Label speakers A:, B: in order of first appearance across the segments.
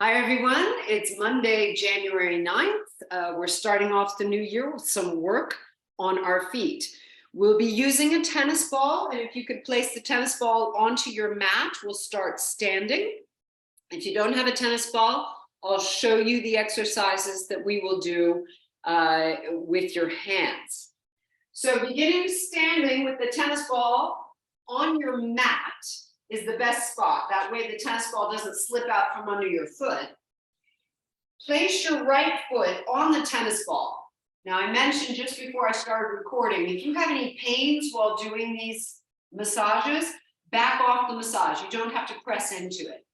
A: Hi, everyone. It's Monday, January 9th. We're starting off the new year with some work on our feet. We'll be using a tennis ball, and if you could place the tennis ball onto your mat, we'll start standing. If you don't have a tennis ball, I'll show you the exercises that we will do with your hands. So beginning standing with the tennis ball on your mat is the best spot. That way the tennis ball doesn't slip out from under your foot. Place your right foot on the tennis ball. Now, I mentioned just before I started recording, if you have any pains while doing these massages, back off the massage. You don't have to press into it.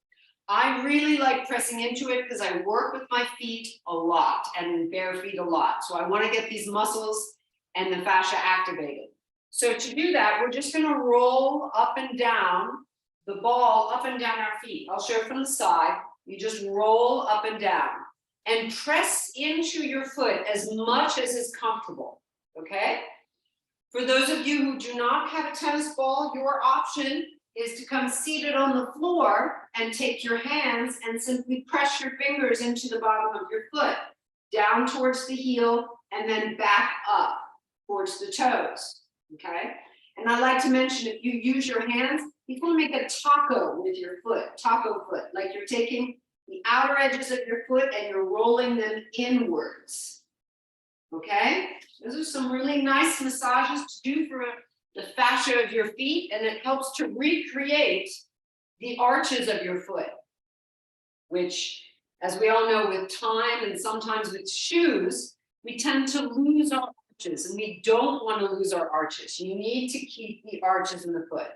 A: I really like pressing into it because I work with my feet a lot and bare feet a lot. So I want to get these muscles and the fascia activated. So to do that, we're just going to roll up and down the ball up and down our feet. I'll show it from the side. You just roll up and down and press into your foot as much as is comfortable, okay? For those of you who do not have a tennis ball, your option is to come seated on the floor and take your hands and simply press your fingers into the bottom of your foot, down towards the heel, and then back up towards the toes, okay? And I like to mention, if you use your hands, you can make a taco with your foot, taco foot, like you're taking the outer edges of your foot and you're rolling them inwards, okay? Those are some really nice massages to do for the fascia of your feet, and it helps to recreate the arches of your foot, which, as we all know, with time and sometimes with shoes, we tend to lose our arches, and we don't want to lose our arches. You need to keep the arches in the foot.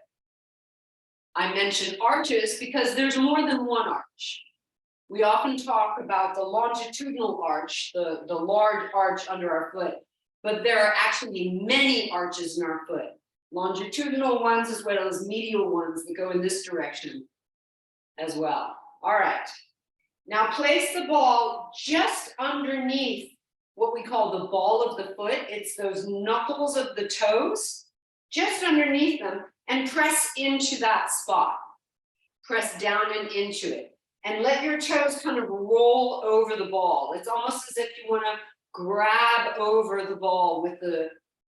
A: I mention arches because there's more than one arch. We often talk about the longitudinal arch, the large arch under our foot, but there are actually many arches in our foot. Longitudinal ones as well as medial ones that go in this direction as well. All right. Now place the ball just underneath what we call the ball of the foot. It's those knuckles of the toes, just underneath them, and press into that spot. Press down and into it. And let your toes kind of roll over the ball. It's almost as if you want to grab over the ball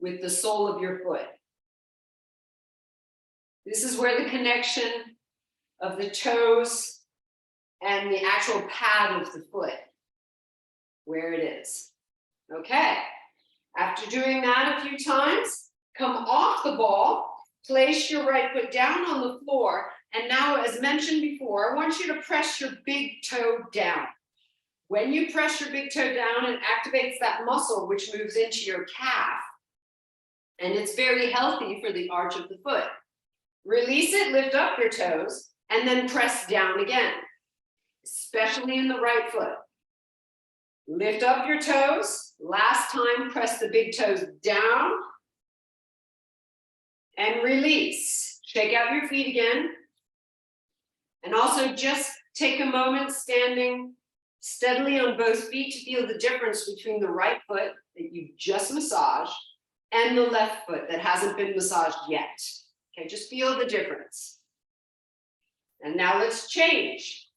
A: with the sole of your foot. This is where the connection of the toes and the actual pad of the foot, where it is. Okay, after doing that a few times, come off the ball, place your right foot down on the floor, and now, as mentioned before, I want you to press your big toe down. When you press your big toe down, it activates that muscle which moves into your calf, and it's very healthy for the arch of the foot. Release it, lift up your toes, and then press down again, especially in the right foot. Lift up your toes. Last time, press the big toes down and release. Shake out your feet again. And also just take a moment standing steadily on both feet to feel the difference between the right foot that you just massaged and the left foot that hasn't been massaged yet. Okay, just feel the difference. And now let's change.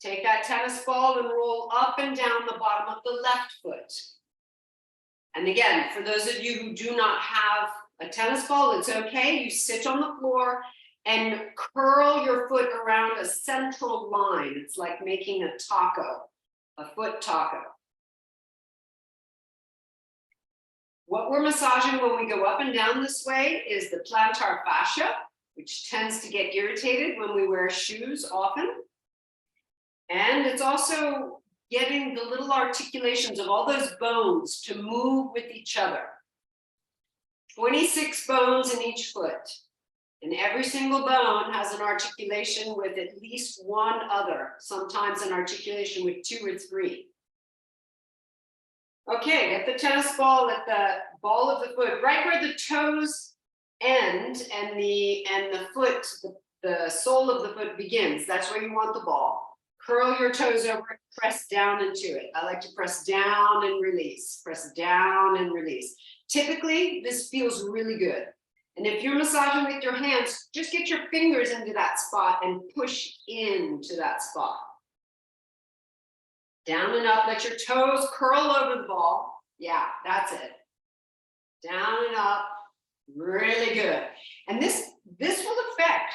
A: Take that tennis ball and roll up and down the bottom of the left foot. And again, for those of you who do not have a tennis ball, it's okay. You sit on the floor and curl your foot around a central line. It's like making a taco, a foot taco. What we're massaging when we go up and down this way is the plantar fascia, which tends to get irritated when we wear shoes often. And it's also getting the little articulations of all those bones to move with each other. 26 bones in each foot. And every single bone has an articulation with at least one other, sometimes an articulation with 2 or 3. Okay, get the tennis ball at the ball of the foot, right where the toes end and the foot, the sole of the foot begins. That's where you want the ball. Curl your toes over it, press down into it. I like to press down and release, press down and release. Typically, this feels really good. And if you're massaging with your hands, just get your fingers into that spot and push into that spot. Down and up, let your toes curl over the ball. Yeah, that's it. Down and up, really good. And this will affect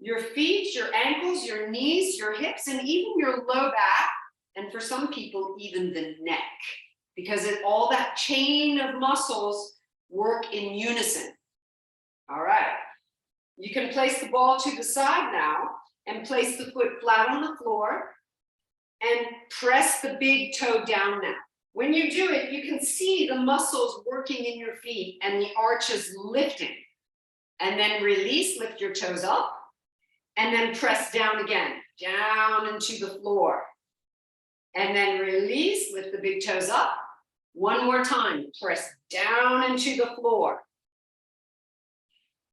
A: your feet, your ankles, your knees, your hips, and even your low back, and for some people, even the neck, because all that chain of muscles work in unison. All right. You can place the ball to the side now and place the foot flat on the floor and press the big toe down now. When you do it, you can see the muscles working in your feet and the arches lifting. And then release, lift your toes up, and then press down again, down into the floor. And then release, lift the big toes up. One more time, press down into the floor.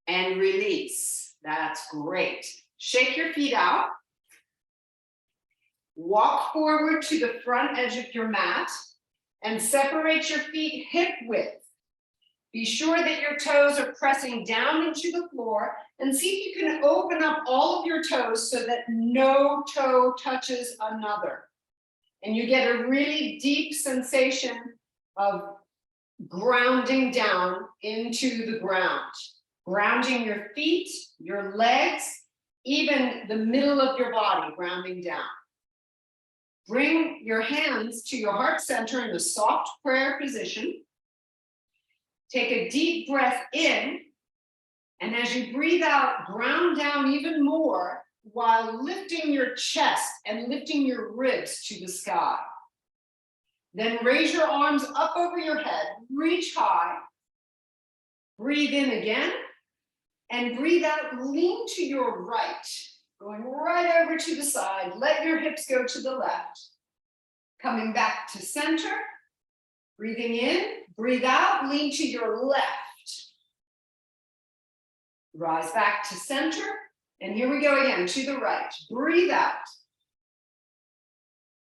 A: And release. That's great. Shake your feet out. Walk forward to the front edge of your mat and separate your feet hip width. Be sure that your toes are pressing down into the floor, and see if you can open up all of your toes so that no toe touches another. And you get a really deep sensation of grounding down into the ground. Grounding your feet, your legs, even the middle of your body, grounding down. Bring your hands to your heart center in a soft prayer position. Take a deep breath in, and as you breathe out, ground down even more while lifting your chest and lifting your ribs to the sky. Then raise your arms up over your head, reach high, breathe in again, and breathe out, lean to your right, going right over to the side, let your hips go to the left. Coming back to center, breathing in, breathe out, lean to your left. Rise back to center, and here we go again, to the right. Breathe out.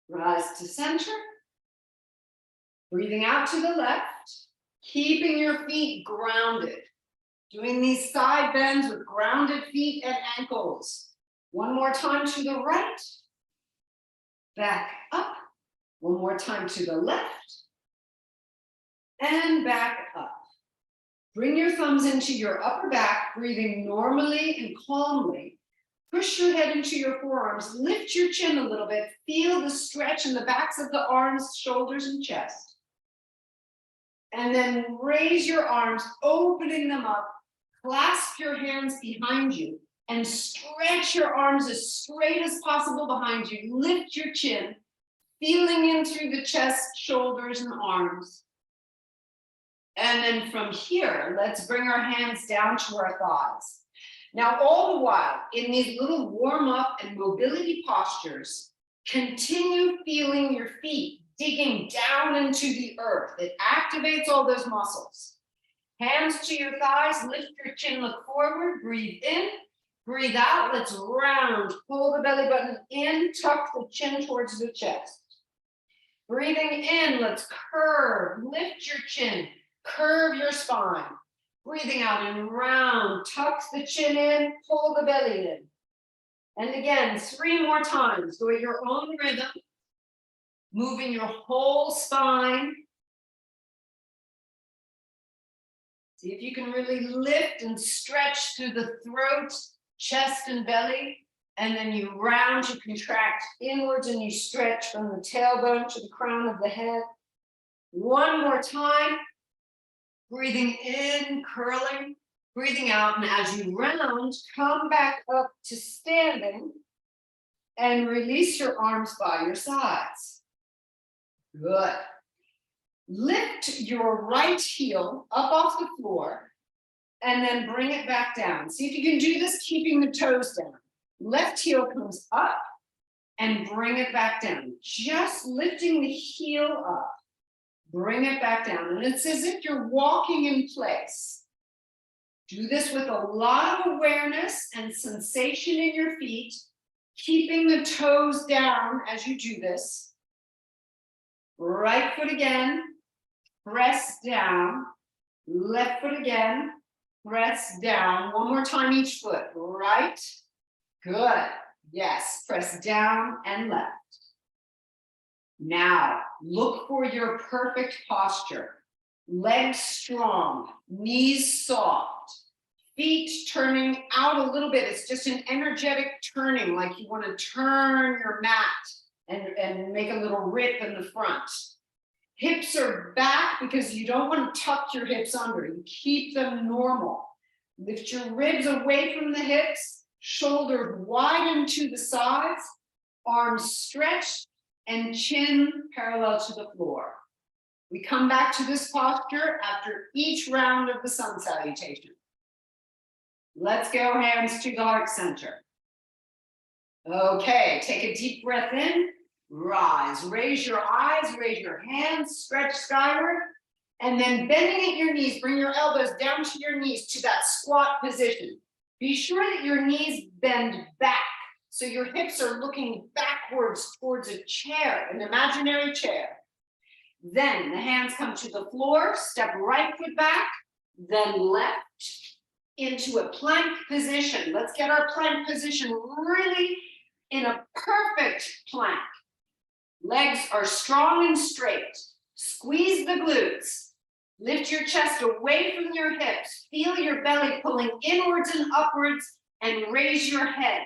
A: Rise to center. Breathing out to the left, keeping your feet grounded. Doing these side bends with grounded feet and ankles. One more time to the right. Back up. One more time to the left. And back up. Bring your thumbs into your upper back, breathing normally and calmly. Push your head into your forearms, lift your chin a little bit, feel the stretch in the backs of the arms, shoulders, and chest. And then raise your arms, opening them up, clasp your hands behind you, and stretch your arms as straight as possible behind you. Lift your chin, feeling in through the chest, shoulders, and arms. And then from here, let's bring our hands down to our thighs. Now, all the while, in these little warm-up and mobility postures, continue feeling your feet digging down into the earth. It activates all those muscles. Hands to your thighs, lift your chin, look forward, breathe in, breathe out. Let's round, pull the belly button in, tuck the chin towards the chest. Breathing in, let's curve, lift your chin, curve your spine. Breathing out and round, tuck the chin in, pull the belly in. And again, 3 more times. Go at your own rhythm, moving your whole spine. See if you can really lift and stretch through the throat, chest, and belly. And then you round, you contract inwards, and you stretch from the tailbone to the crown of the head. One more time. Breathing in, curling, breathing out, and as you round, come back up to standing and release your arms by your sides. Good. Lift your right heel up off the floor and then bring it back down. See if you can do this keeping the toes down. Left heel comes up and bring it back down. Just lifting the heel up. Bring it back down. And it's as if you're walking in place. Do this with a lot of awareness and sensation in your feet, keeping the toes down as you do this. Right foot again, press down. Left foot again, press down. One more time each foot. Right, good. Yes, press down and left. Now, look for your perfect posture. Legs strong, knees soft, feet turning out a little bit. It's just an energetic turning, like you want to turn your mat and make a little rip in the front. Hips are back because you don't want to tuck your hips under. You keep them normal. Lift your ribs away from the hips, shoulders widen to the sides, arms stretched, and chin parallel to the floor. We come back to this posture after each round of the sun salutation. Let's go, hands to the heart center. Okay, take a deep breath in, rise, raise your eyes, raise your hands, stretch skyward, and then bending at your knees, bring your elbows down to your knees to that squat position. Be sure that your knees bend back, so your hips are looking backwards towards a chair, an imaginary chair. Then the hands come to the floor, step right foot back, then left into a plank position. Let's get our plank position really in a perfect plank. Legs are strong and straight. Squeeze the glutes. Lift your chest away from your hips. Feel your belly pulling inwards and upwards, and raise your head.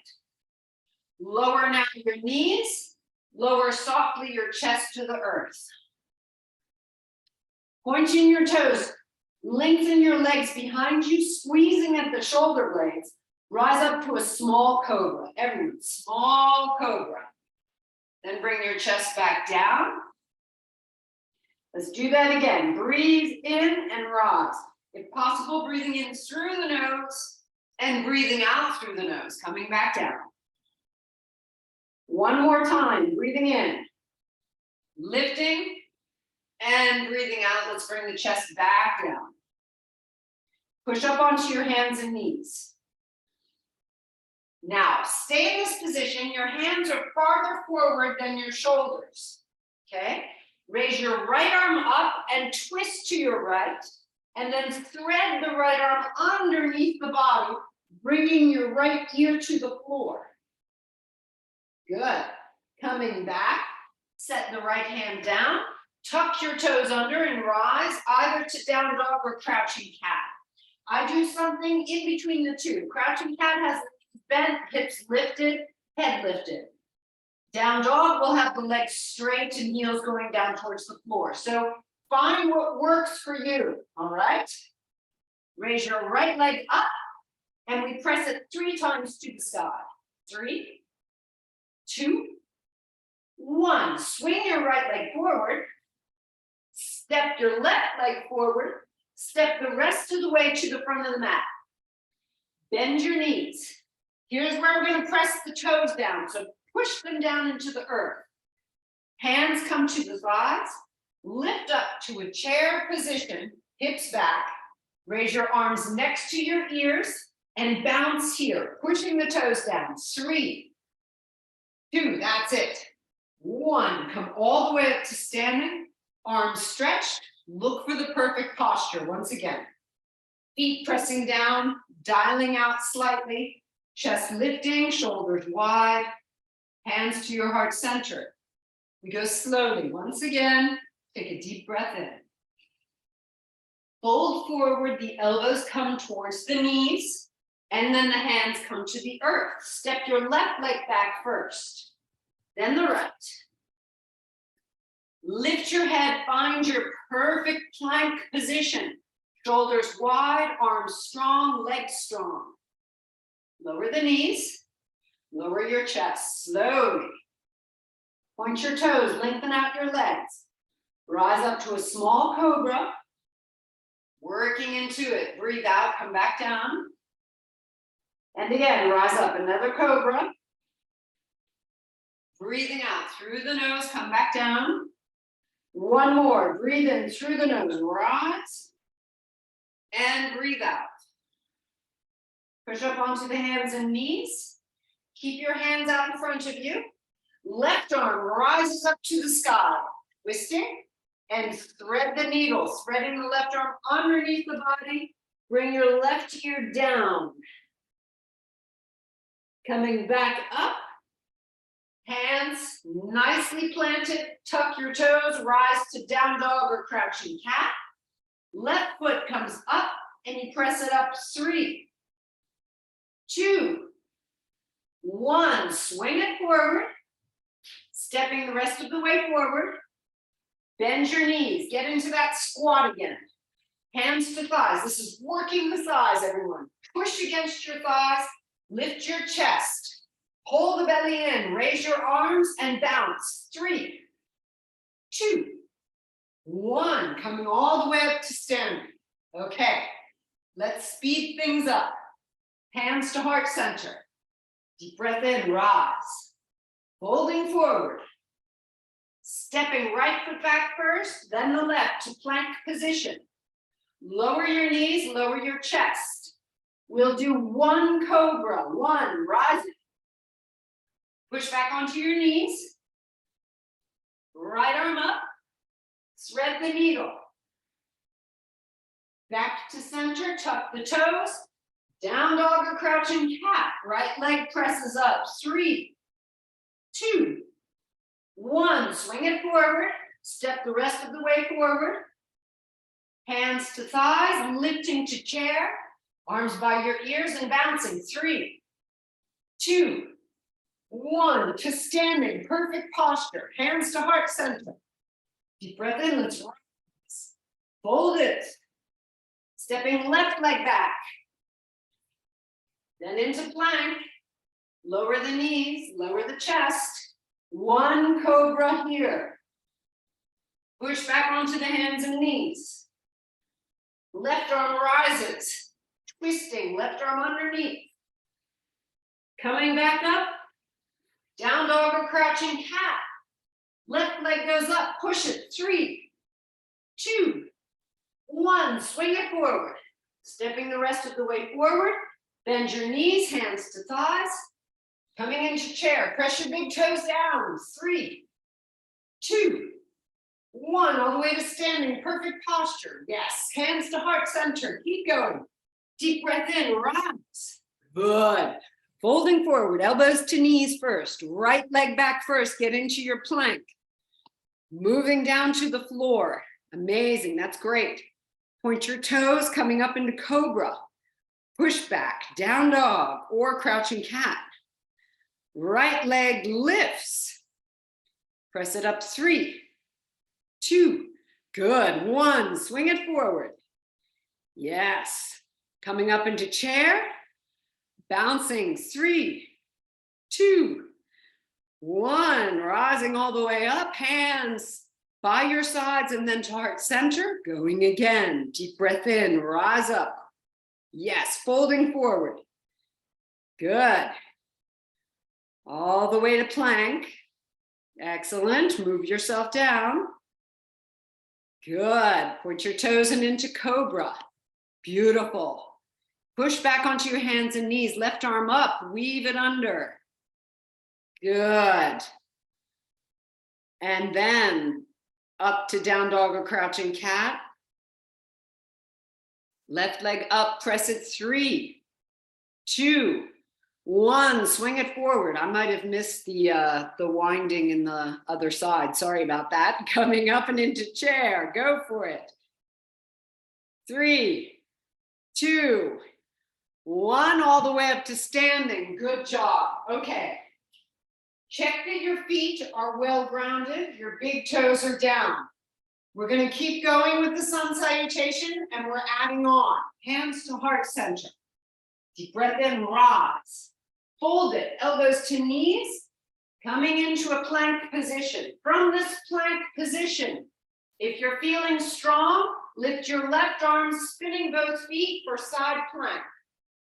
A: Lower now your knees. Lower softly your chest to the earth. Pointing your toes, lengthen your legs behind you, squeezing at the shoulder blades. Rise up to a small cobra. Everyone, small cobra. Then bring your chest back down. Let's do that again. Breathe in and rise. If possible, breathing in through the nose and breathing out through the nose, coming back down. One more time, breathing in, lifting, and breathing out. Let's bring the chest back down. Push up onto your hands and knees. Now, stay in this position. Your hands are farther forward than your shoulders, okay? Raise your right arm up and twist to your right, and then thread the right arm underneath the body, bringing your right ear to the floor. Good. Coming back, set the right hand down, tuck your toes under and rise either to down dog or crouching cat. I do something in between the two. Crouching cat has bent, hips lifted, head lifted. Down dog will have the legs straight and heels going down towards the floor. So find what works for you, all right? Raise your right leg up and we press it 3 times to the sky. 3, 2, 1. Swing your right leg forward. Step your left leg forward. Step the rest of the way to the front of the mat. Bend your knees. Here's where we're going to press the toes down. So push them down into the earth. Hands come to the thighs. Lift up to a chair position, hips back. Raise your arms next to your ears and bounce here, pushing the toes down. 3, 2, that's it. 1, come all the way up to standing. Arms stretched. Look for the perfect posture once again. Feet pressing down, dialing out slightly. Chest lifting, shoulders wide, hands to your heart center. We go slowly. Once again, take a deep breath in. Fold forward, the elbows come towards the knees, and then the hands come to the earth. Step your left leg back first, then the right. Lift your head, find your perfect plank position. Shoulders wide, arms strong, legs strong. Lower the knees, lower your chest slowly. Point your toes, lengthen out your legs. Rise up to a small cobra. Working into it. Breathe out, come back down. And again, rise up, another cobra. Breathing out through the nose, come back down. One more, breathe in through the nose, rise. And breathe out. Push up onto the hands and knees. Keep your hands out in front of you. Left arm rises up to the sky. Twisting and thread the needle. Threading the left arm underneath the body. Bring your left ear down. Coming back up. Hands nicely planted, tuck your toes, rise to down dog or crouching cat. Left foot comes up and you press it up. 3, 2, 1. Swing it forward, stepping the rest of the way forward. Bend your knees, get into that squat again. Hands to thighs. This is working the thighs, everyone. Push against your thighs, lift your chest. Hold the belly in, raise your arms and bounce. 3, 2, 1. Coming all the way up to standing. Okay, let's speed things up. Hands to heart center. Deep breath in, rise. Folding forward. Stepping right foot back first, then the left to plank position. Lower your knees, lower your chest. We'll do 1 cobra. 1, rising. Push back onto your knees. Right arm up. Thread the needle. Back to center, tuck the toes. Down dog or crouching cat. Right leg presses up. 3, 2, 1. Swing it forward. Step the rest of the way forward. Hands to thighs, lifting to chair. Arms by your ears and bouncing. 3, 2, 1. To standing. Perfect posture. Hands to heart center. Deep breath in. Let's rise. Fold it. Stepping left leg back. Then into plank. Lower the knees, lower the chest. 1 cobra here. Push back onto the hands and knees. Left arm rises. Twisting, left arm underneath. Coming back up. Down dog or crouching cat. Left leg goes up, push it. 3, 2, 1. Swing it forward. Stepping the rest of the way forward. Bend your knees, hands to thighs. Coming into chair, press your big toes down. 3, 2, 1. All the way to standing, perfect posture. Yes, hands to heart center. Keep going. Deep breath in, rise. Good. Folding forward, elbows to knees first. Right leg back first, get into your plank. Moving down to the floor. Amazing, that's great. Point your toes, coming up into cobra. Push back, down dog or crouching cat. Right leg lifts. Press it up. 3, 2, good. 1, swing it forward. Yes. Coming up into chair. Bouncing. 3, 2, 1. Rising all the way up. Hands by your sides and then to heart center. Going again. Deep breath in. Rise up. Yes. Folding forward. Good. All the way to plank. Excellent. Move yourself down. Good. Point your toes and into cobra. Beautiful. Push back onto your hands and knees. Left arm up. Weave it under. Good. And then up to down dog or crouching cat. Left leg up. Press it. 3, 2, 1. Swing it forward. I might have missed the winding in the other side. Sorry about that. Coming up and into chair. Go for it. 3, 2, 1. All the way up to standing. Good job. Okay. Check that your feet are well grounded. Your big toes are down. We're going to keep going with the sun salutation and we're adding on. Hands to heart center. Deep breath in, rise. Fold it, elbows to knees, coming into a plank position. From this plank position, if you're feeling strong, lift your left arm, spinning both feet for side plank.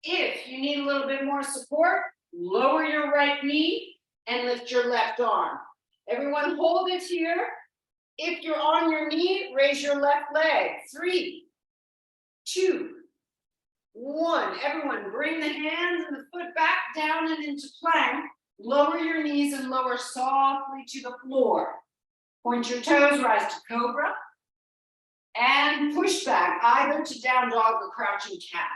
A: If you need a little bit more support, lower your right knee and lift your left arm. Everyone hold it here. If you're on your knee, raise your left leg. 3, 2, 1. Everyone, bring the hands and the foot back down and into plank. Lower your knees and lower softly to the floor. Point your toes, rise to cobra. And push back, either to down dog or crouching cat.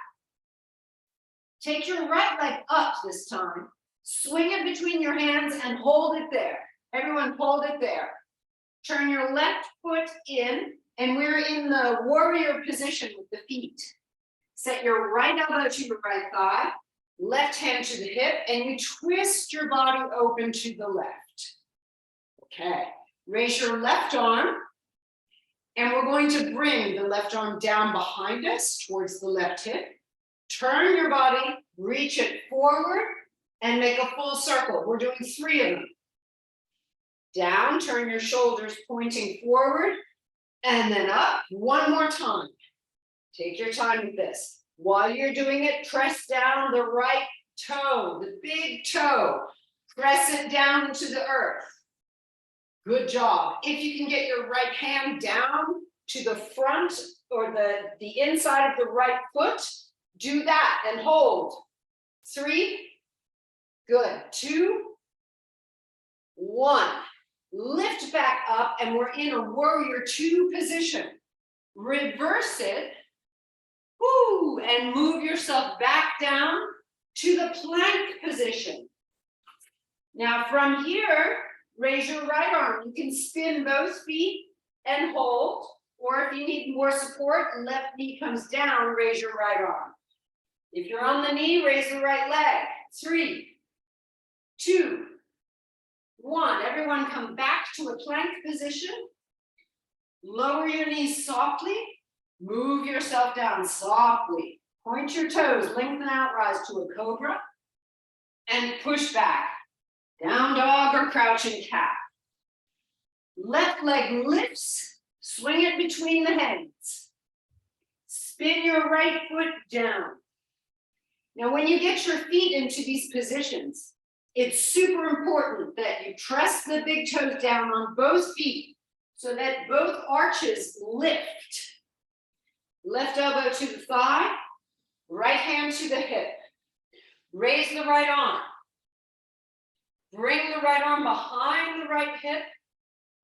A: Take your right leg up this time. Swing it between your hands and hold it there. Everyone hold it there. Turn your left foot in, and we're in the warrior position with the feet. Set your right elbow to your right thigh, left hand to the hip, and you twist your body open to the left. Okay, raise your left arm, and we're going to bring the left arm down behind us towards the left hip. Turn your body, reach it forward, and make a full circle. We're doing 3 of them. Down, turn your shoulders pointing forward, and then up. One more time. Take your time with this. While you're doing it, press down the right toe, the big toe. Press it down into the earth. Good job. If you can get your right hand down to the front or the inside of the right foot, do that and hold. 3. Good. 2. 1. Lift back up, and we're in a warrior 2 position. Reverse it. Woo, and move yourself back down to the plank position. Now from here, raise your right arm. You can spin both feet and hold, or if you need more support, left knee comes down, raise your right arm. If you're on the knee, raise the right leg. 3, 2, 1. Everyone come back to a plank position. Lower your knees softly. Move yourself down softly. Point your toes, lengthen out, rise to a cobra, and push back. Down dog or crouching cat. Left leg lifts, swing it between the hands. Spin your right foot down. Now, when you get your feet into these positions, it's super important that you press the big toes down on both feet so that both arches lift. Left elbow to the thigh, right hand to the hip. Raise the right arm. Bring the right arm behind the right hip.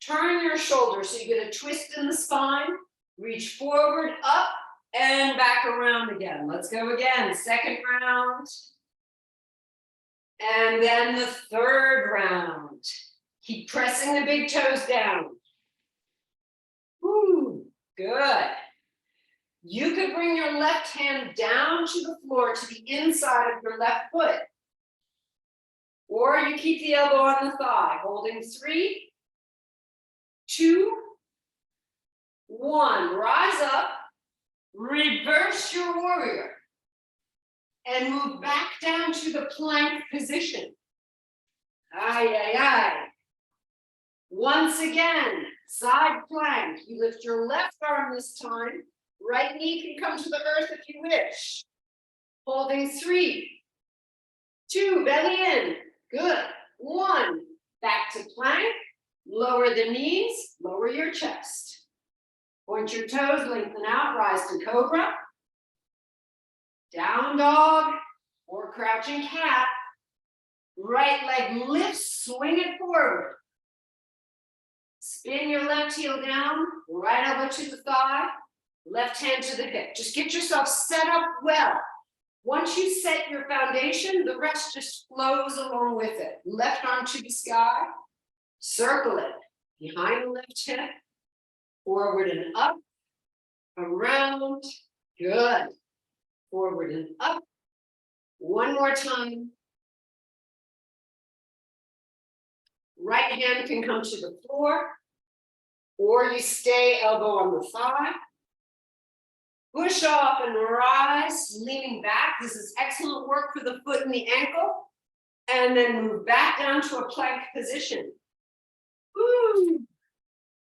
A: Turn your shoulders so you get a twist in the spine. Reach forward, up, and back around again. Let's go again. Second round. And then the third round. Keep pressing the big toes down. Woo, good. You could bring your left hand down to the floor to the inside of your left foot. Or you keep the elbow on the thigh, holding 3, 2, 1. Rise up, reverse your warrior, and move back down to the plank position. Ay, ay, ay. Once again, side plank. You lift your left arm this time. Right knee can come to the earth if you wish. Holding 3, 2, belly in. Good. 1, back to plank. Lower the knees, lower your chest. Point your toes, lengthen out, rise to cobra. Down dog or crouching cat. Right leg lifts, swing it forward. Spin your left heel down, right elbow to the thigh. Left hand to the hip. Just get yourself set up well. Once you set your foundation, the rest just flows along with it. Left arm to the sky. Circle it behind the left hip. Forward and up. Around. Good. Forward and up. One more time. Right hand can come to the floor. Or you stay elbow on the thigh. Push off and rise, leaning back. This is excellent work for the foot and the ankle. And then move back down to a plank position. Woo.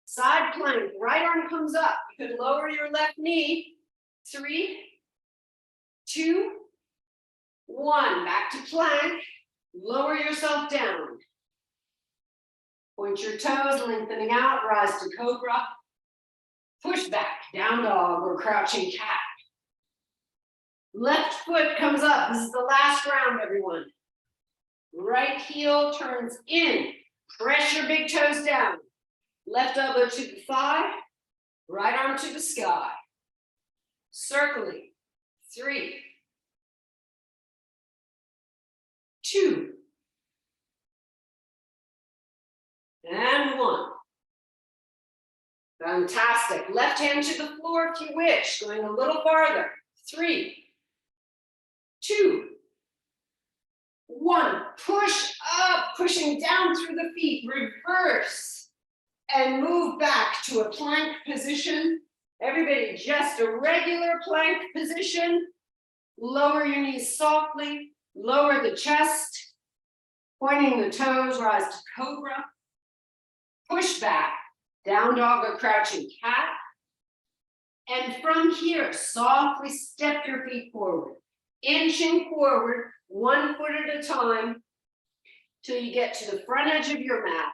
A: Side plank, right arm comes up. You can lower your left knee. 3, 2, 1. Back to plank. Lower yourself down. Point your toes, lengthening out, rise to cobra. Push back, down dog or crouching cat. Left foot comes up. This is the last round, everyone. Right heel turns in. Press your big toes down. Left elbow to the thigh. Right arm to the sky. Circling. 3, 2, Fantastic. Left hand to the floor if you wish, going a little farther. 3, 2, 1. Push up, pushing down through the feet. Reverse and move back to a plank position. Everybody, just a regular plank position. Lower your knees softly. Lower the chest. Pointing the toes, rise to cobra. Push back. Down dog or crouching cat. And from here, softly step your feet forward. Inching forward, 1 foot at a time, till you get to the front edge of your mat.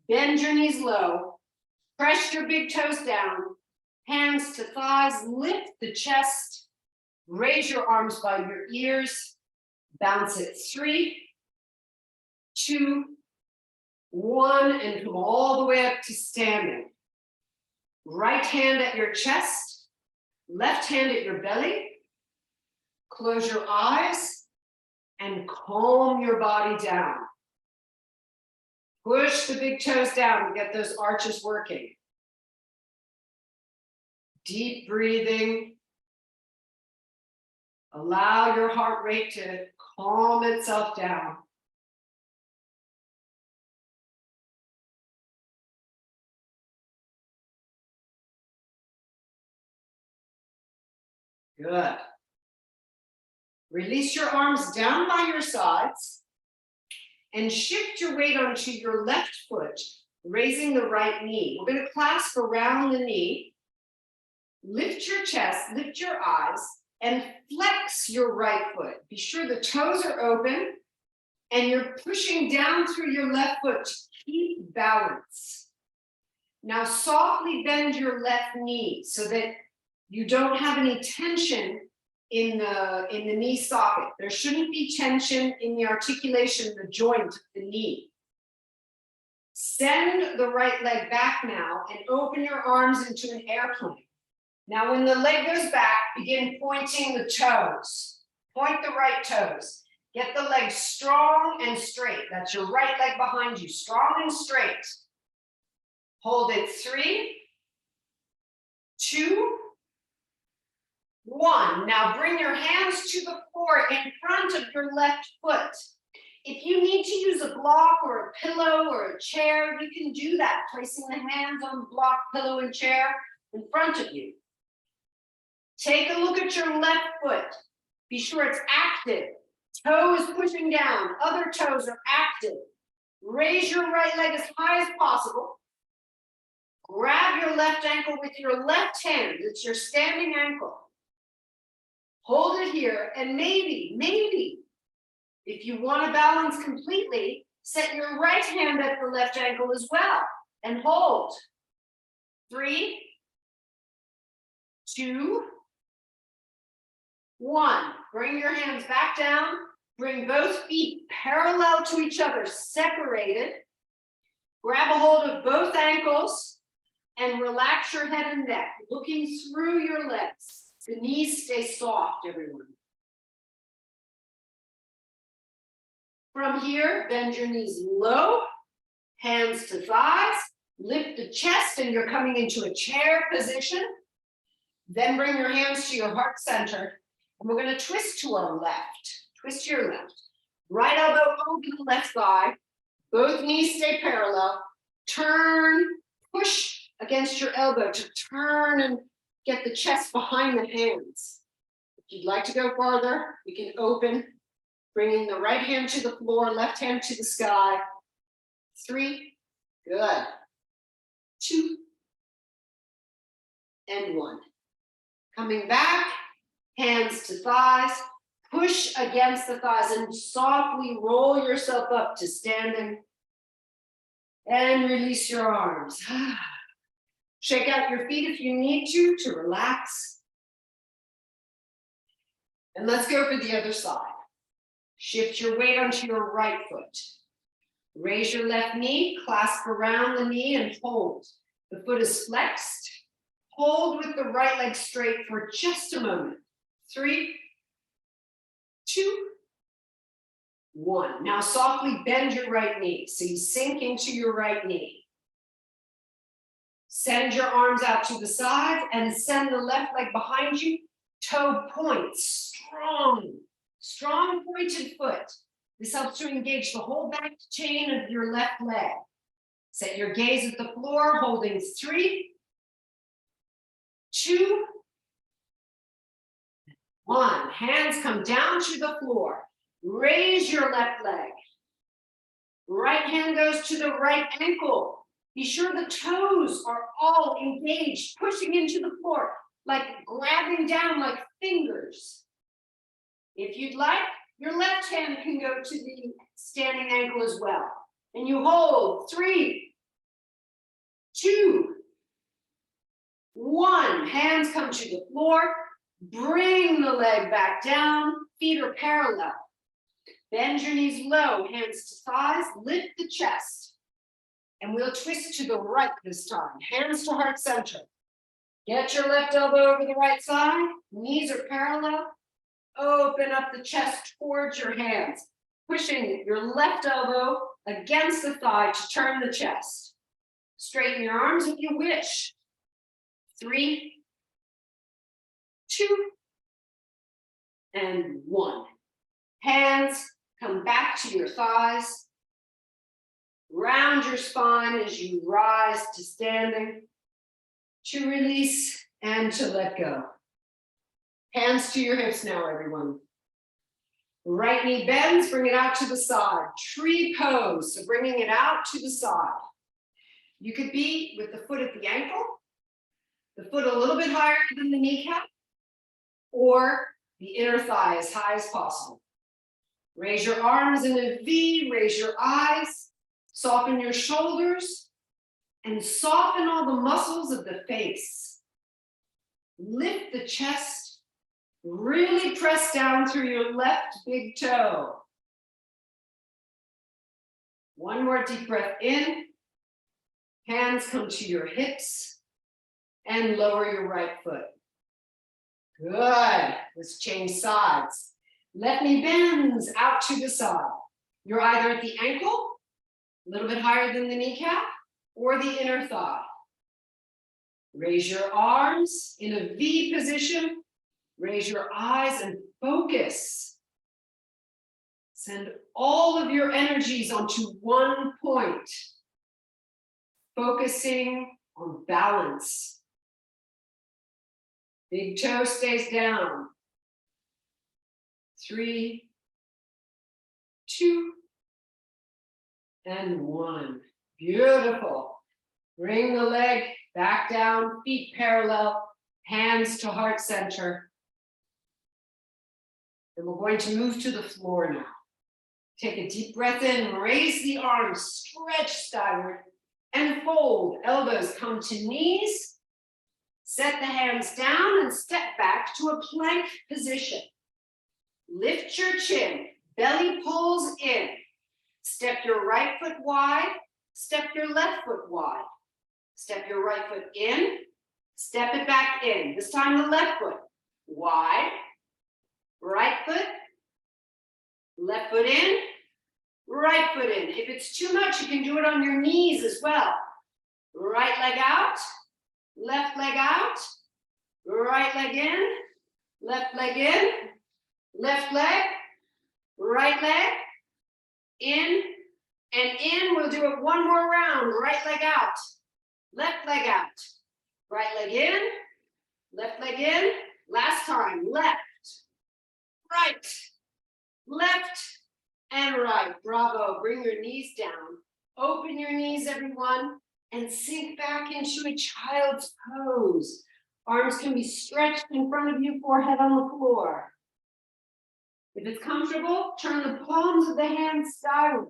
A: Bend your knees low. Press your big toes down. Hands to thighs. Lift the chest. Raise your arms by your ears. Bounce it. 3, 2, 1, and come all the way up to standing. Right hand at your chest, left hand at your belly. Close your eyes and calm your body down. Push the big toes down and get those arches working. Deep breathing. Allow your heart rate to calm itself down. Good. Release your arms down by your sides and shift your weight onto your left foot, raising the right knee. We're going to clasp around the knee. Lift your chest, lift your eyes, and flex your right foot. Be sure the toes are open and you're pushing down through your left foot to keep balance. Now softly bend your left knee so that you don't have any tension in the knee socket. There shouldn't be tension in the articulation, the joint of the knee. Send the right leg back now and open your arms into an airplane. Now when the leg goes back, begin pointing the toes. Point the right toes. Get the leg strong and straight. That's your right leg behind you, strong and straight. Hold it. 3, 2, 1. Now bring your hands to the floor in front of your left foot. If you need to use a block or a pillow or a chair, you can do that, placing the hands on the block, pillow, and chair in front of you. Take a look at your left foot. Be sure it's active. Toe is pushing down. Other toes are active. Raise your right leg as high as possible. Grab your left ankle with your left hand. It's your standing ankle. Hold it here, and maybe, if you want to balance completely, set your right hand at the left ankle as well, and hold. 3, 2, 1. Bring your hands back down. Bring both feet parallel to each other, separated. Grab a hold of both ankles and relax your head and neck, looking through your legs. The knees stay soft, everyone. From here, bend your knees low, hands to thighs, lift the chest, and you're coming into a chair position. Then bring your hands to your heart center, and we're going to twist to our left. Twist to your left. Right elbow over the left thigh. Both knees stay parallel. Turn, push against your elbow to turn and get the chest behind the hands. If you'd like to go farther, we can open, bringing the right hand to the floor, left hand to the sky. 3, good. 2, and 1. Coming back, hands to thighs, push against the thighs and softly roll yourself up to standing. And release your arms. Shake out your feet if you need to relax. And let's go for the other side. Shift your weight onto your right foot. Raise your left knee, clasp around the knee and hold. The foot is flexed. Hold with the right leg straight for just a moment. 3, 2, 1. Now softly bend your right knee. So you sink into your right knee. Send your arms out to the side and send the left leg behind you. Toe points, strong pointed foot. This helps to engage the whole back chain of your left leg. Set your gaze at the floor, holding 3, 2, 1. Hands come down to the floor. Raise your left leg. Right hand goes to the right ankle. Be sure the toes are all engaged, pushing into the floor, like grabbing down like fingers. If you'd like, your left hand can go to the standing ankle as well. And you hold 3, 2, 1. Hands come to the floor. Bring the leg back down. Feet are parallel. Bend your knees low, hands to thighs. Lift the chest. And we'll twist to the right this time. Hands to heart center. Get your left elbow over the right side. Knees are parallel. Open up the chest towards your hands, pushing your left elbow against the thigh to turn the chest. Straighten your arms if you wish. 3, 2, and 1. Hands come back to your thighs. Round your spine as you rise to standing, to release and to let go. Hands to your hips now, everyone. Right knee bends, bring it out to the side. Tree pose, so bringing it out to the side. You could be with the foot at the ankle, the foot a little bit higher than the kneecap, or the inner thigh as high as possible. Raise your arms in a V, raise your eyes, soften your shoulders, and soften all the muscles of the face. Lift the chest, really press down through your left big toe. One more deep breath in. Hands come to your hips and lower your right foot. Good. Let's change sides. Left knee bends out to the side. You're either at the ankle, a little bit higher than the kneecap, or the inner thigh. Raise your arms in a V position. Raise your eyes and focus. Send all of your energies onto one point, focusing on balance. Big toe stays down. 3, 2, and 1. Beautiful. Bring the leg back down, feet parallel, hands to heart center. And we're going to move to the floor now. Take a deep breath in, raise the arms, stretch skyward, and fold. Elbows come to knees. Set the hands down and step back to a plank position. Lift your chin, belly pulls in. Step your right foot wide, step your left foot wide. Step your right foot in, step it back in. This time the left foot wide, right foot, left foot in, right foot in. If it's too much, you can do it on your knees as well. Right leg out, left leg out, right leg in, left leg in, left leg, right leg, in and in. We'll do it one more round. Right leg out, left leg out, right leg in, left leg in. Last time, left, right, left, and right. Bravo. Bring your knees down. Open your knees, everyone, and sink back into a child's pose. Arms can be stretched in front of you, forehead on the floor. If it's comfortable, turn the palms of the hands skyward.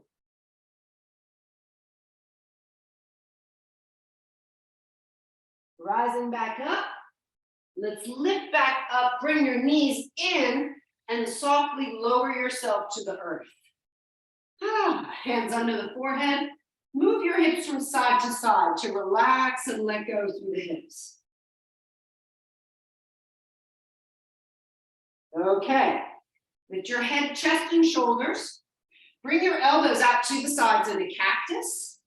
A: Rising back up. Let's lift back up, bring your knees in, and softly lower yourself to the earth. Hands under the forehead. Move your hips from side to side to relax and let go through the hips. Okay. Lift your head, chest, and shoulders. Bring your elbows out to the sides of the cactus.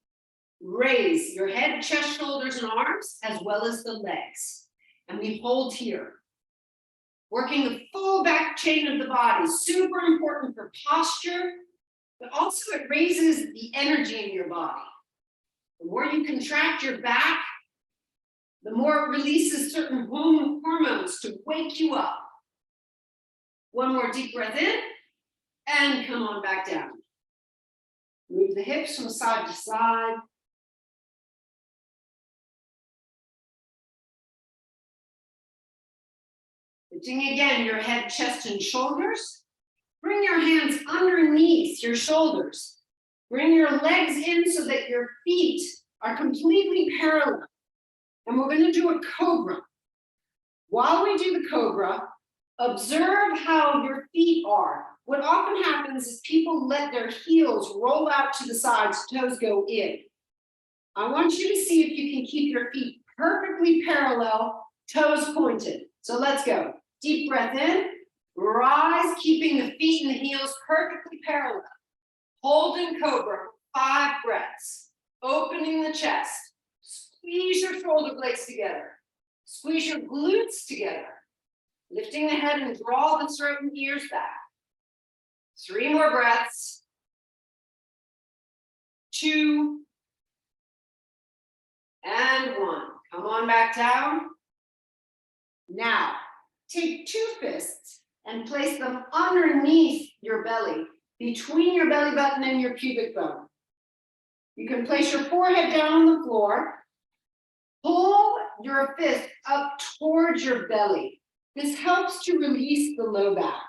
A: Raise your head, chest, shoulders, and arms, as well as the legs. And we hold here. Working the full back chain of the body, super important for posture, but also it raises the energy in your body. The more you contract your back, the more it releases certain hormones to wake you up. One more deep breath in, and come on back down. Move the hips from side to side. Lifting again your head, chest, and shoulders. Bring your hands underneath your shoulders. Bring your legs in so that your feet are completely parallel. And we're going to do a cobra. While we do the cobra, observe how your feet are. What often happens is people let their heels roll out to the sides, toes go in. I want you to see if you can keep your feet perfectly parallel, toes pointed. So let's go. Deep breath in, rise, keeping the feet and the heels perfectly parallel. Hold in cobra for 5 breaths. Opening the chest. Squeeze your shoulder blades together. Squeeze your glutes together. Lifting the head and draw the throat and ears back. 3 more breaths. 2 and 1. Come on back down. Now, take 2 fists and place them underneath your belly, between your belly button and your pubic bone. You can place your forehead down on the floor. Pull your fist up towards your belly. This helps to release the low back.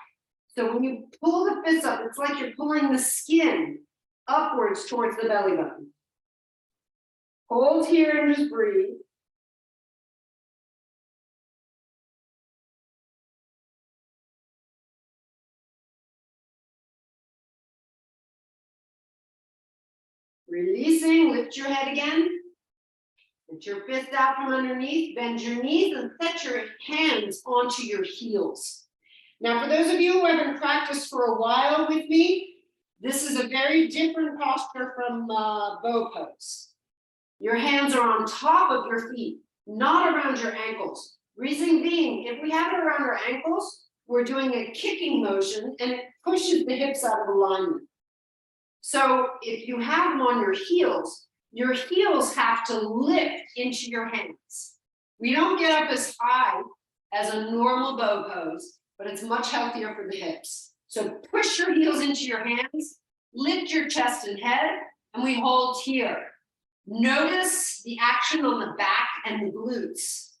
A: So when you pull the fist up, it's like you're pulling the skin upwards towards the belly button. Hold here and just breathe. Releasing, lift your head again. Lift your fist out from underneath, bend your knees, and set your hands onto your heels. Now, for those of you who haven't practiced for a while with me, this is a very different posture from bow pose. Your hands are on top of your feet, not around your ankles. Reason being, if we have it around our ankles, we're doing a kicking motion and it pushes the hips out of alignment. So if you have them on your heels have to lift into your hands. We don't get up as high as a normal bow pose, but it's much healthier for the hips. So push your heels into your hands, lift your chest and head, and we hold here. Notice the action on the back and the glutes.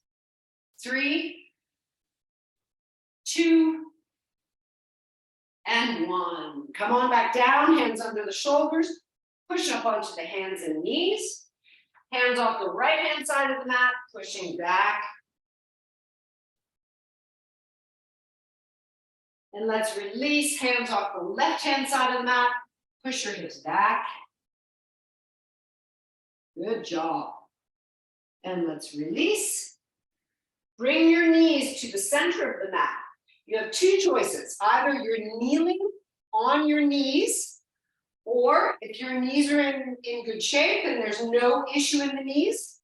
A: 3, 2, and 1. Come on back down, hands under the shoulders. Push up onto the hands and knees. Hands off the right-hand side of the mat, pushing back. And let's release, hands off the left-hand side of the mat. Push your hips back. Good job. And let's release. Bring your knees to the center of the mat. You have 2 choices. Either you're kneeling on your knees, or if your knees are in good shape and there's no issue in the knees,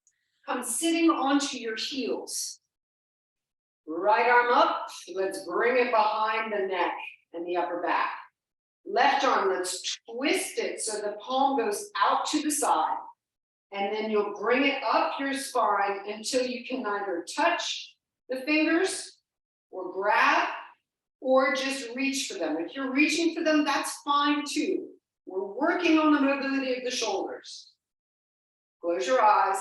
A: come sitting onto your heels. Right arm up, let's bring it behind the neck and the upper back. Left arm, let's twist it so the palm goes out to the side. And then you'll bring it up your spine until you can either touch the fingers or grab or just reach for them. If you're reaching for them, that's fine too. We're working on the mobility of the shoulders. Close your eyes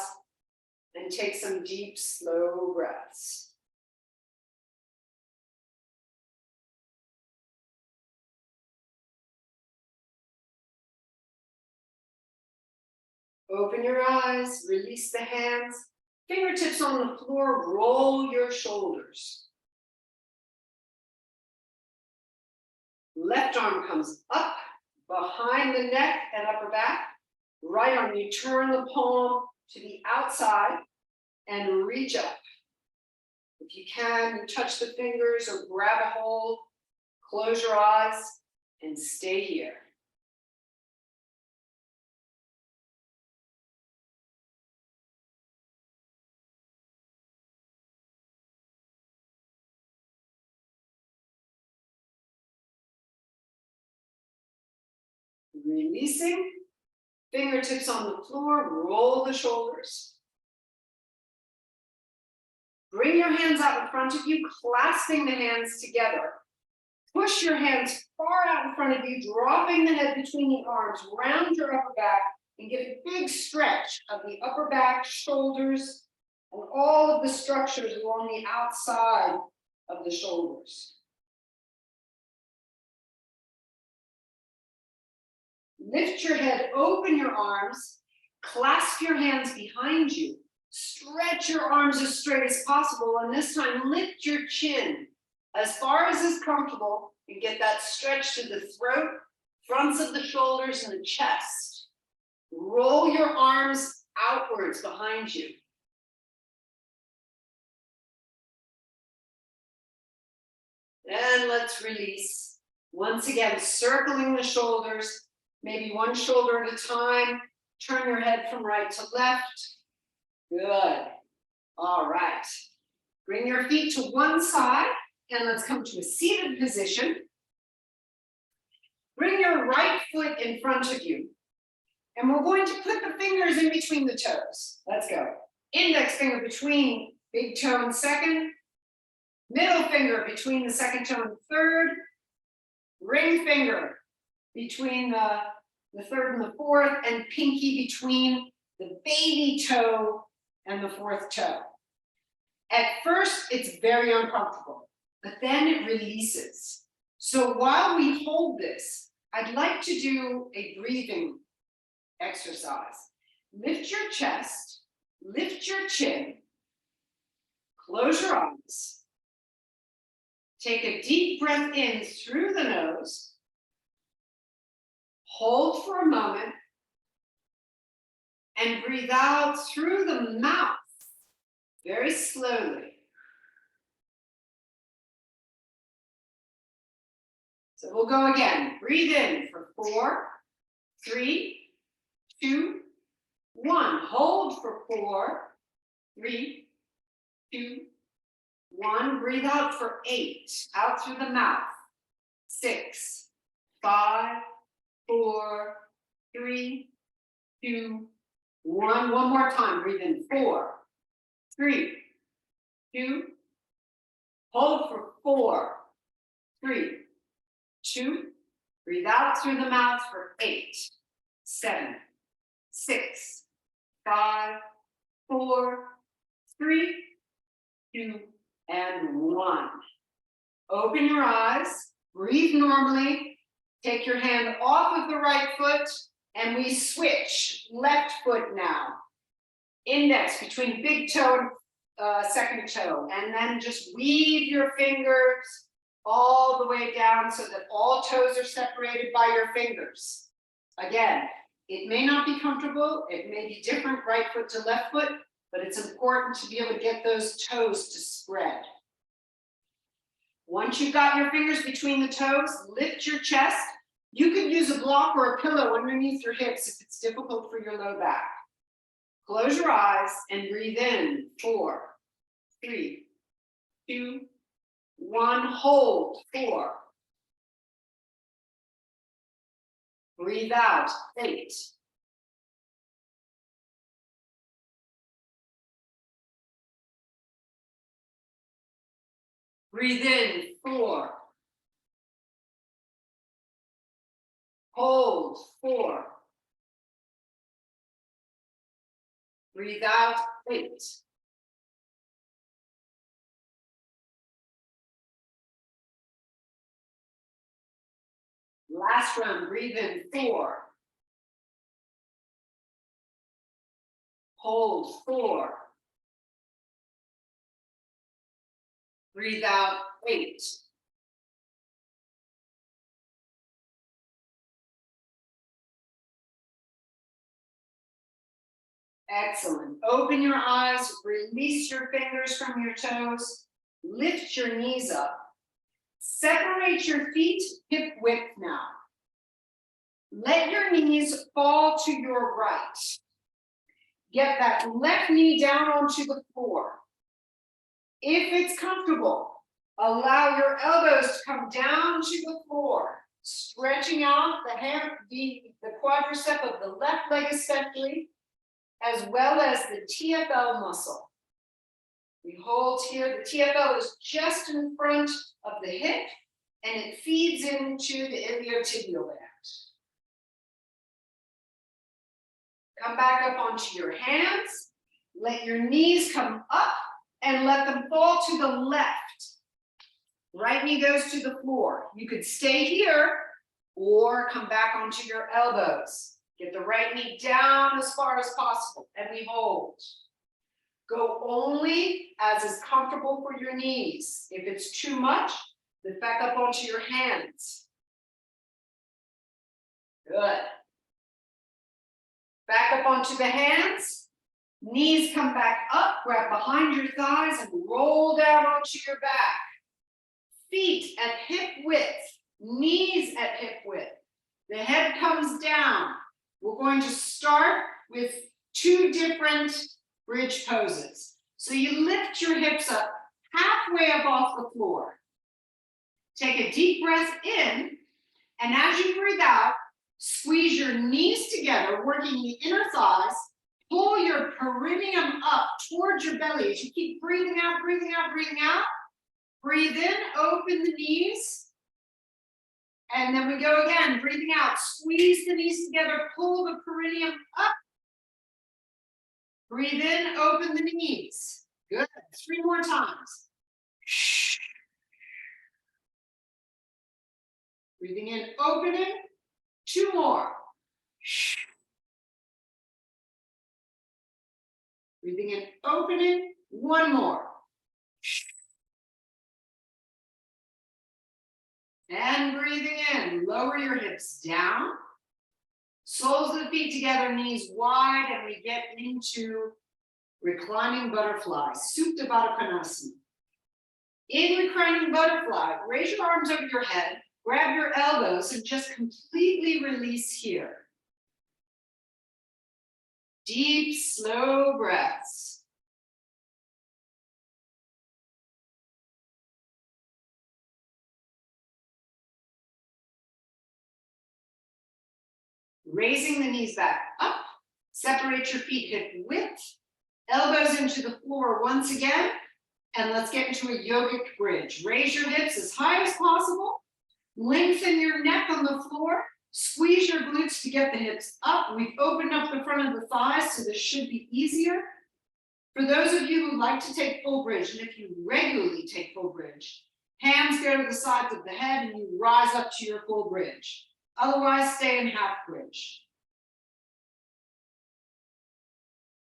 A: and take some deep, slow breaths. Open your eyes, release the hands, fingertips on the floor, roll your shoulders. Left arm comes up behind the neck and upper back. Right arm, you turn the palm to the outside and reach up. If you can, you touch the fingers or grab a hold, close your eyes and stay here. Releasing. Fingertips on the floor, roll the shoulders. Bring your hands out in front of you, clasping the hands together. Push your hands far out in front of you, dropping the head between the arms, round your upper back, and get a big stretch of the upper back, shoulders, and all of the structures along the outside of the shoulders. Lift your head, open your arms, clasp your hands behind you, stretch your arms as straight as possible, and this time lift your chin as far as is comfortable and get that stretch to the throat, fronts of the shoulders, and the chest. Roll your arms outwards behind you. And let's release. Once again, circling the shoulders. Maybe one shoulder at a time. Turn your head from right to left. Good. All right. Bring your feet to one side and let's come to a seated position. Bring your right foot in front of you. And we're going to put the fingers in between the toes. Let's go. Index finger between big toe and second. Middle finger between the second toe and third. Ring finger between the third and the fourth, and pinky between the baby toe and the fourth toe. At first, it's very uncomfortable, but then it releases. So while we hold this, I'd like to do a breathing exercise. Lift your chest, lift your chin, close your eyes. Take a deep breath in through the nose. Hold for a moment and breathe out through the mouth very slowly. So we'll go again. Breathe in for 4, 3, 2, 1. Hold for 4, 3, 2, 1. Breathe out for 8. Out through the mouth. 6, 5, 4, 3, 2, 1. One more time. Breathe in 4, 3, 2. Hold for 4, 3, 2. Breathe out through the mouth for 8, 7, 6, 5, 4, 3, 2, and 1. Open your eyes. Breathe normally. Take your hand off of the right foot, and we switch. Left foot now. Index between big toe and second toe, and then just weave your fingers all the way down so that all toes are separated by your fingers. Again, it may not be comfortable. It may be different right foot to left foot, but it's important to be able to get those toes to spread. Once you've got your fingers between the toes, lift your chest. You could use a block or a pillow underneath your hips if it's difficult for your low back. Close your eyes and breathe in. 4, 3, 2, 1. Hold. 4. Breathe out. 8. Breathe in. 4. Hold. 4. Breathe out. 8. Last round. Breathe in. 4. Hold. 4. Breathe out. 8. Excellent. Open your eyes, release your fingers from your toes, lift your knees up. Separate your feet hip width now. Let your knees fall to your right. Get that left knee down onto the floor. If it's comfortable, allow your elbows to come down to the floor. stretching out the quadricep of the left leg especially, as well as the TFL muscle. We hold here. The TFL is just in front of the hip, and it feeds into the iliotibial band. Come back up onto your hands. Let your knees come up and let them fall to the left. Right knee goes to the floor. You could stay here or come back onto your elbows. Get the right knee down as far as possible, and we hold. Go only as is comfortable for your knees. If it's too much, lift back up onto your hands. Good. Back up onto the hands. Knees come back up, grab behind your thighs, and roll down onto your back. Feet at hip width, knees at hip width. The head comes down. We're going to start with 2 different bridge poses. So you lift your hips up halfway up off the floor. Take a deep breath in, and as you breathe out, squeeze your knees together, working the inner thighs. Pull your perineum up towards your belly as you keep breathing out, breathing out, breathing out. Breathe in, open the knees. And then we go again, breathing out. Squeeze the knees together, pull the perineum up. Breathe in, open the knees. Good. 3 more times. Breathing in, opening. 2 more. Breathing in, opening. 1 more. And breathing in, lower your hips down. Soles of the feet together, knees wide, and we get into reclining butterfly, Supta Baddha Konasana. In reclining butterfly, raise your arms over your head, grab your elbows, and just completely release here. Deep, slow breaths. Raising the knees back up, separate your feet hip width, elbows into the floor once again, and let's get into a yogic bridge. Raise your hips as high as possible, lengthen your neck on the floor, squeeze your glutes to get the hips up. We've opened up the front of the thighs, so this should be easier. For those of you who like to take full bridge, and if you regularly take full bridge, hands go to the sides of the head and you rise up to your full bridge. Otherwise, stay in half bridge.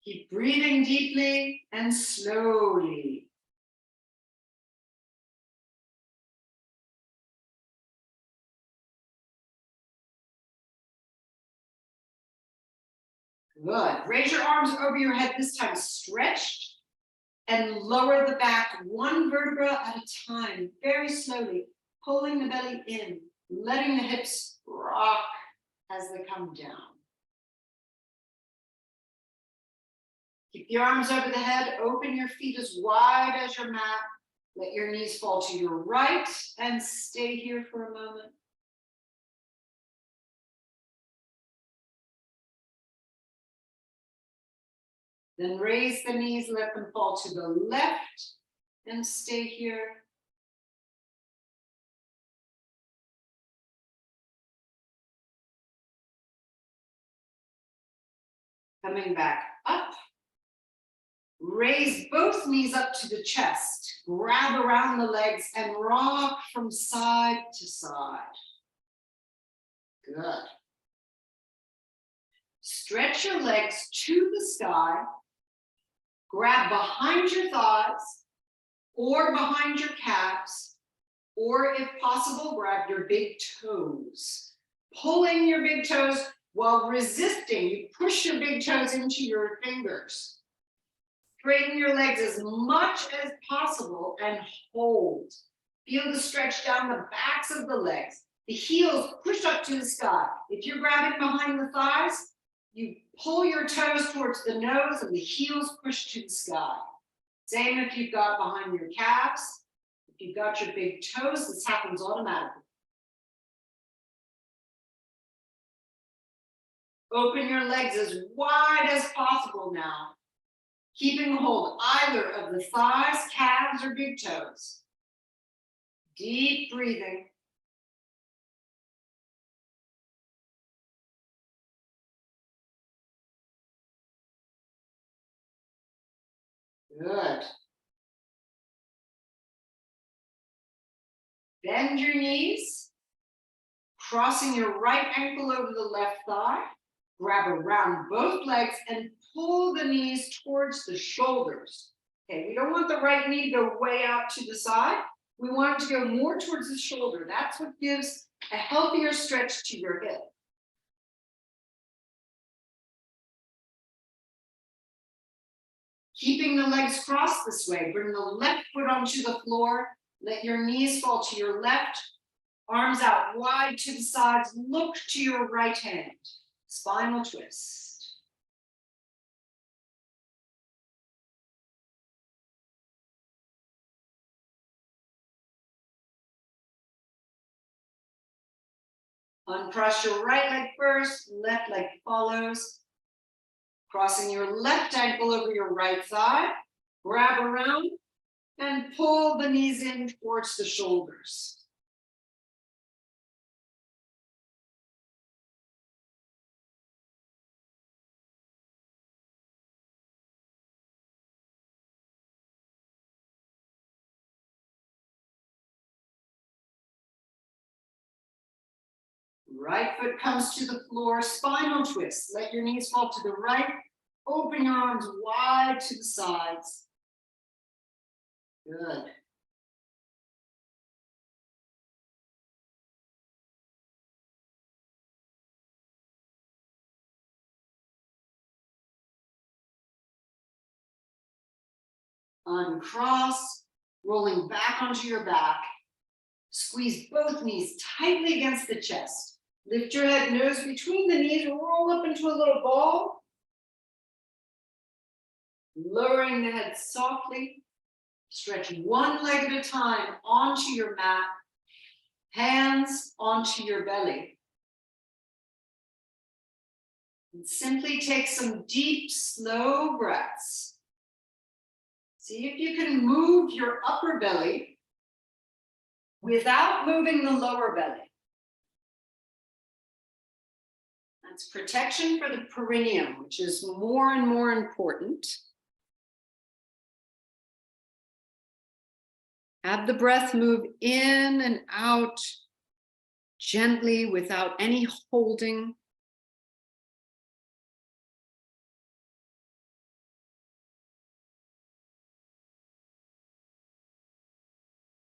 A: Keep breathing deeply and slowly. Good. Raise your arms over your head, this time stretched, and lower the back 1 vertebra at a time, very slowly, pulling the belly in, letting the hips rock as they come down. Keep your arms over the head, open your feet as wide as your mat, let your knees fall to your right, and stay here for a moment. Then raise the knees, let them fall to the left, and stay here. Coming back up. Raise both knees up to the chest. Grab around the legs and rock from side to side. Good. Stretch your legs to the sky. Grab behind your thighs or behind your calves, or if possible, grab your big toes. Pulling your big toes while resisting, you push your big toes into your fingers. Straighten your legs as much as possible and hold. Feel the stretch down the backs of the legs. The heels push up to the sky. If you're grabbing behind the thighs, you pull your toes towards the nose and the heels push to the sky. Same if you've got behind your calves. If you've got your big toes, this happens automatically. Open your legs as wide as possible now, keeping hold either of the thighs, calves, or big toes. Deep breathing. Good. Bend your knees, crossing your right ankle over the left thigh. Grab around both legs and pull the knees towards the shoulders. Okay, we don't want the right knee to go way out to the side. We want it to go more towards the shoulder. That's what gives a healthier stretch to your hip. Keeping the legs crossed this way, bring the left foot onto the floor. Let your knees fall to your left, arms out wide to the sides. Look to your right hand. Spinal twist. Uncross your right leg first, left leg follows. Crossing your left ankle over your right thigh. Grab around and pull the knees in towards the shoulders. Right foot comes to the floor, spinal twist. Let your knees fall to the right. Open your arms wide to the sides. Good. Uncross, rolling back onto your back. Squeeze both knees tightly against the chest. Lift your head, nose between the knees, roll up into a little ball. Lowering the head softly. Stretch one leg at a time onto your mat. Hands onto your belly. And simply take some deep, slow breaths. See if you can move your upper belly without moving the lower belly. That's protection for the perineum, which is more and more important. Have the breath move in and out gently without any holding.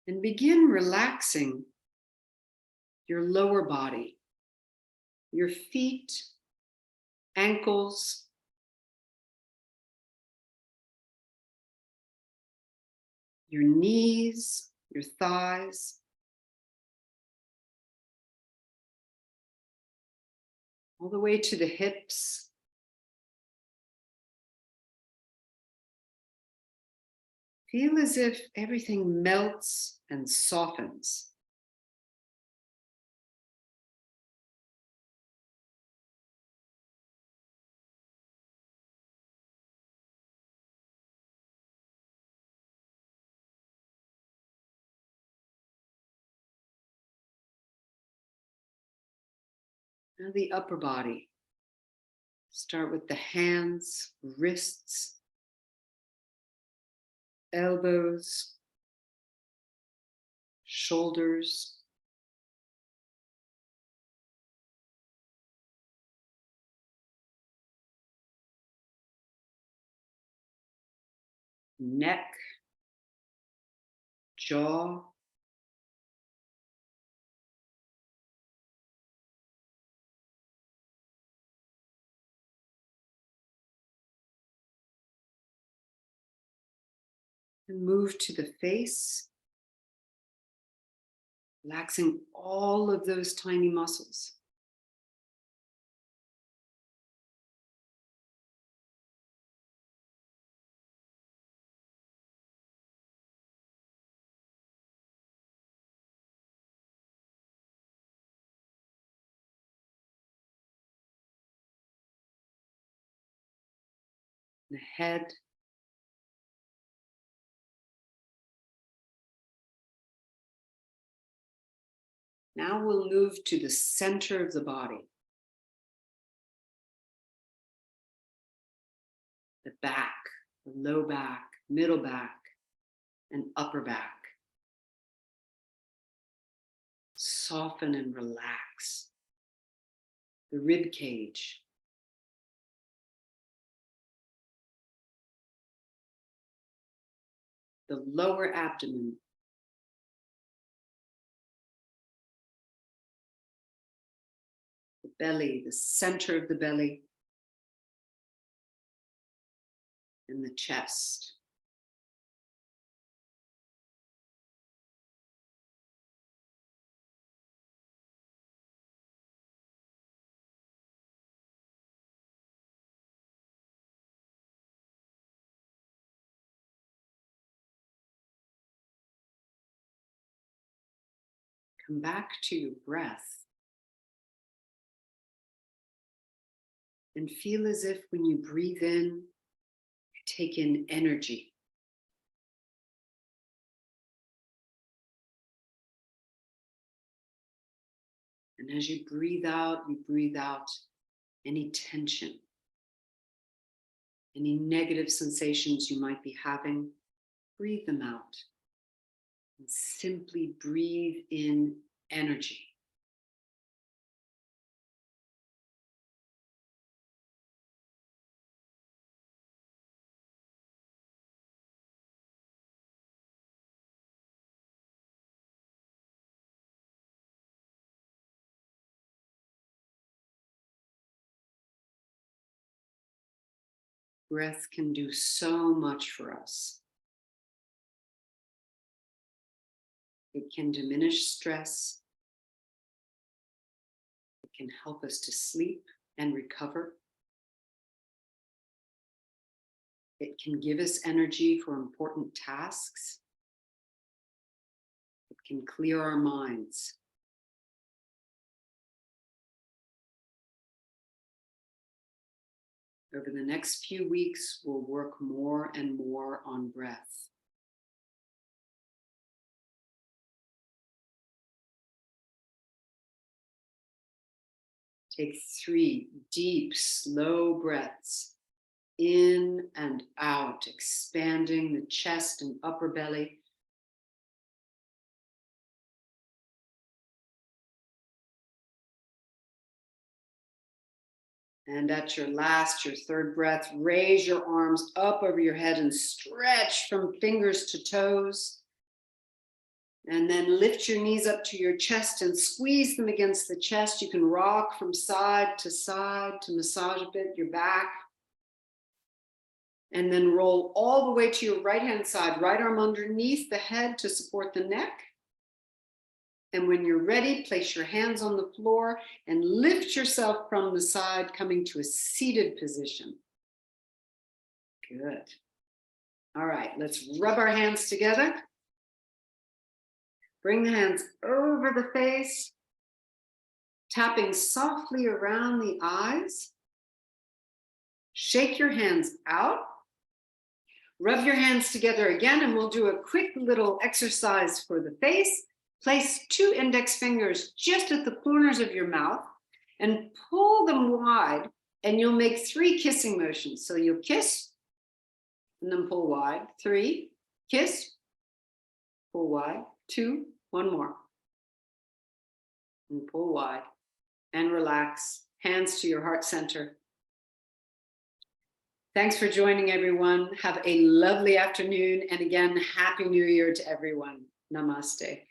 A: And begin relaxing your lower body, your feet, ankles, your knees, your thighs, all the way to the hips. Feel as if everything melts and softens. Now the upper body. Start with the hands, wrists, elbows, shoulders, neck, jaw, and move to the face, relaxing all of those tiny muscles. the head. Now we'll move to the center of the body. The back, the low back, middle back, and upper back. Soften and relax. The rib cage. The lower abdomen. The belly, the center of the belly. And the chest. Come back to your breath. And feel as if when you breathe in, you take in energy. And as you breathe out any tension, any negative sensations you might be having, breathe them out. And simply breathe in energy. Breath can do so much for us. It can diminish stress. It can help us to sleep and recover. It can give us energy for important tasks. It can clear our minds. Over the next few weeks, we'll work more and more on breath. Take 3 deep, slow breaths in and out, expanding the chest and upper belly. And at your last, your third breath, raise your arms up over your head and stretch from fingers to toes. And then lift your knees up to your chest and squeeze them against the chest. You can rock from side to massage a bit your back. And then roll all the way to your right-hand side, right arm underneath the head to support the neck. And when you're ready, place your hands on the floor and lift yourself from the side, coming to a seated position. Good. All right, let's rub our hands together. Bring the hands over the face, tapping softly around the eyes. Shake your hands out. Rub your hands together again, and we'll do a quick little exercise for the face. Place 2 index fingers just at the corners of your mouth and pull them wide, and you'll make 3 kissing motions. So you'll kiss and then pull wide. 3, kiss, pull wide. 2, 1 more. And pull wide and relax. Hands to your heart center. Thanks for joining, everyone. Have a lovely afternoon. And again, Happy New Year to everyone. Namaste.